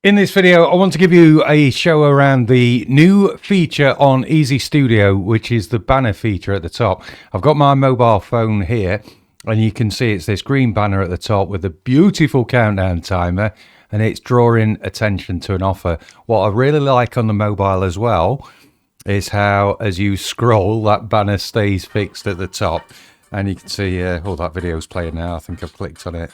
In this video, I want to give you a show around the new feature on Easy Studio, which is the banner feature at the top. I've got my mobile phone here, and you can see it's this green banner at the top with a beautiful countdown timer, and it's drawing attention to an offer. What I really like on the mobile as well is how, as you scroll, that banner stays fixed at the top. And you can see, that video's playing now. I think I've clicked on it.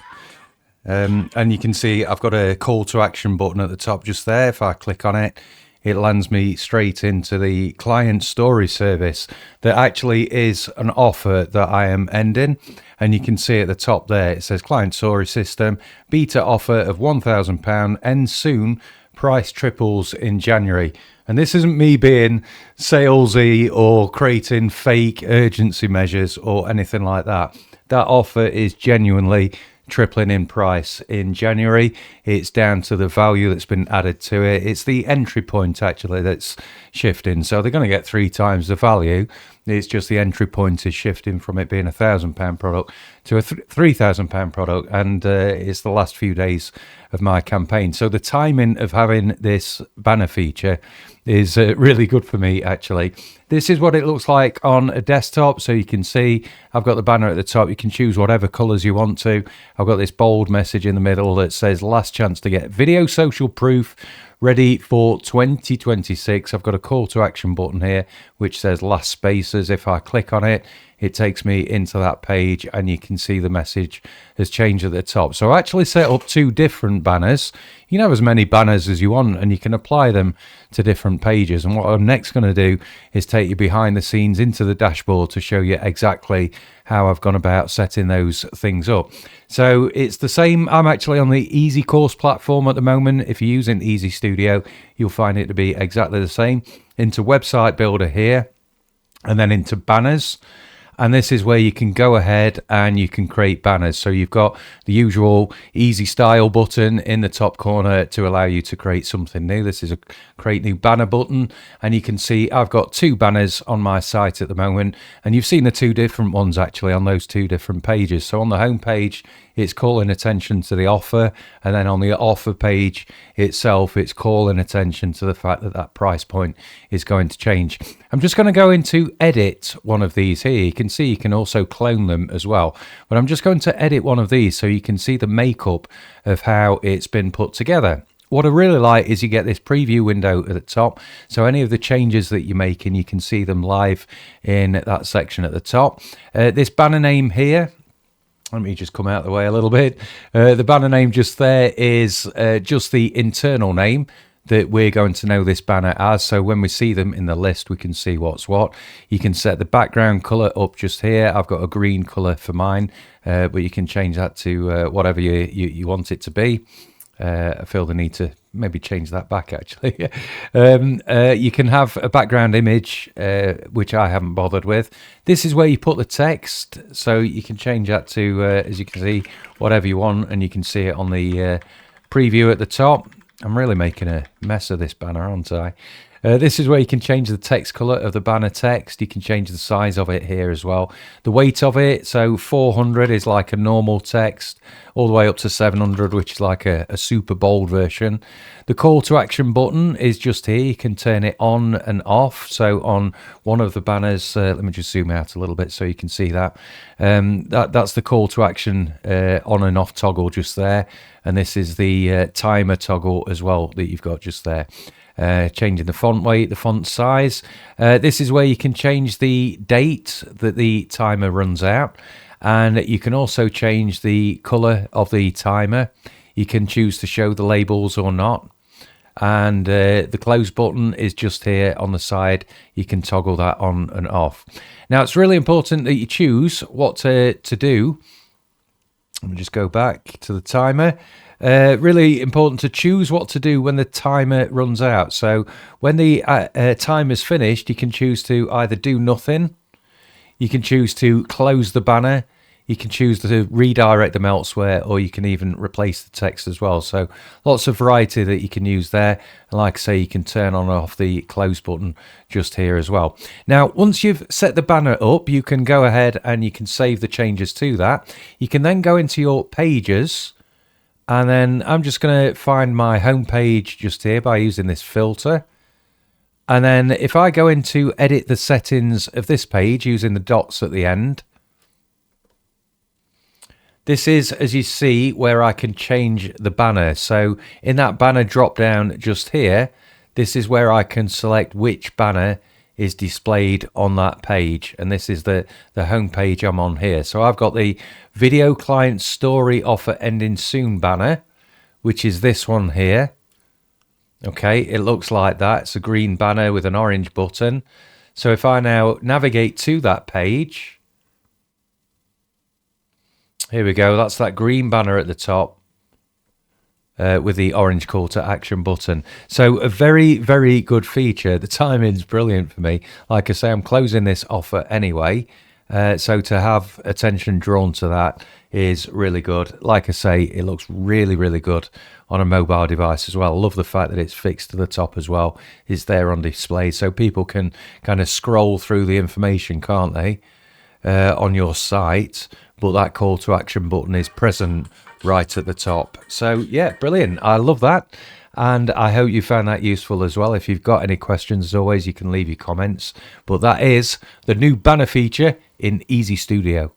And you can see I've got a call to action button at the top just there. If I click on it, it lands me straight into the client story service that actually is an offer that I am ending. And you can see at the top there, it says client story system, beta offer of £1,000, ends soon, price triples in January. And this isn't me being salesy or creating fake urgency measures or anything like that. That offer is genuinely tripling in price in January. It's down to the value that's been added to it. It's the entry point actually that's shifting. So they're going to get 3 times the value. It's just the entry point is shifting from it being a £1,000 product to a £3,000 product, and it's the last few days of my campaign. So the timing of having this banner feature is really good for me actually. This is what it looks like on a desktop. So you can see I've got the banner at the top. You can choose whatever colors you want to. I've got this bold message in the middle that says last chance to get video social proof ready for 2026. I've got a call to action button here which says last spaces. If I click on it, it takes me into that page, and you can see the message has changed at the top. So I actually set up 2 different banners. You can have as many banners as you want, and you can apply them to different pages. And what I'm next going to do is take you behind the scenes into the dashboard to show you exactly how I've gone about setting those things up. So it's the same. I'm actually on the EzyCourse platform at the moment. If you're using Easy Studio, you'll find it to be exactly the same. Into website builder here, and then into banners. And this is where you can go ahead and you can create banners. So you've got the usual easy style button in the top corner to allow you to create something new. This is a create new banner button. And you can see I've got 2 banners on my site at the moment. And you've seen the 2 different ones actually on those 2 different pages. So on the home page, it's calling attention to the offer. And then on the offer page itself, it's calling attention to the fact that that price point is going to change. I'm just going to go into edit one of these here. You can see you can also clone them as well. But I'm just going to edit one of these so you can see the makeup of how it's been put together. What I really like is you get this preview window at the top. So any of the changes that you're making, you can see them live in that section at the top. This banner name here, let me just come out of the way a little bit. The banner name just there is just the internal name that we're going to know this banner as. So when we see them in the list, we can see what's what. You can set the background color up just here. I've got a green color for mine, but you can change that to whatever you want it to be. I feel the need to maybe change that back actually. You can have a background image, which I haven't bothered with. This is where you put the text, so you can change that to, as you can see, whatever you want, and you can see it on the preview at the top. I'm really making a mess of this banner, aren't I? This is where you can change the text color of the banner text. You can change the size of it here as well. The weight of it, so 400 is like a normal text, all the way up to 700, which is like a super bold version. The call to action button is just here. You can turn it on and off. So on one of the banners, let me just zoom out a little bit so you can see that. That's the call to action on and off toggle just there. And this is the timer toggle as well that you've got just there. Changing the font weight, the font size. This is where you can change the date that the timer runs out, and you can also change the color of the timer. You can choose to show the labels or not, and the close button is just here on the side. You can toggle that on and off. Now it's really important that you choose what to do. Let me just go back to the timer. Really important to choose what to do when the timer runs out. So when the timer's finished, you can choose to either do nothing, you can choose to close the banner, you can choose to redirect them elsewhere, or you can even replace the text as well. So lots of variety that you can use there. And like I say, you can turn on and off the close button just here as well. Now, once you've set the banner up, you can go ahead and you can save the changes to that. You can then go into your pages And then I'm just going to find my home page just here by using this filter. And then if I go into edit the settings of this page using the dots at the end, this is, as you see, where I can change the banner. So in that banner drop down just here, this is where I can select which banner is displayed on that page. And this is the home page I'm on here. So I've got the video client story offer ending soon banner, which is this one here. Okay, it looks like that. It's a green banner with an orange button. So if I now navigate to that page, here we go. That's that green banner at the top with the orange call to action button. So a very, very good feature. The timing's brilliant for me. Like I say, I'm closing this offer anyway. So to have attention drawn to that is really good. Like I say, it looks really, really good on a mobile device as well. I love the fact that it's fixed to the top as well. It's there on display so people can kind of scroll through the information, can't they, on your site. But that call to action button is present right at the top. So yeah, brilliant. I love that. And I hope you found that useful as well. If you've got any questions, as always, you can leave your comments. But that is the new banner feature in Easy Studio.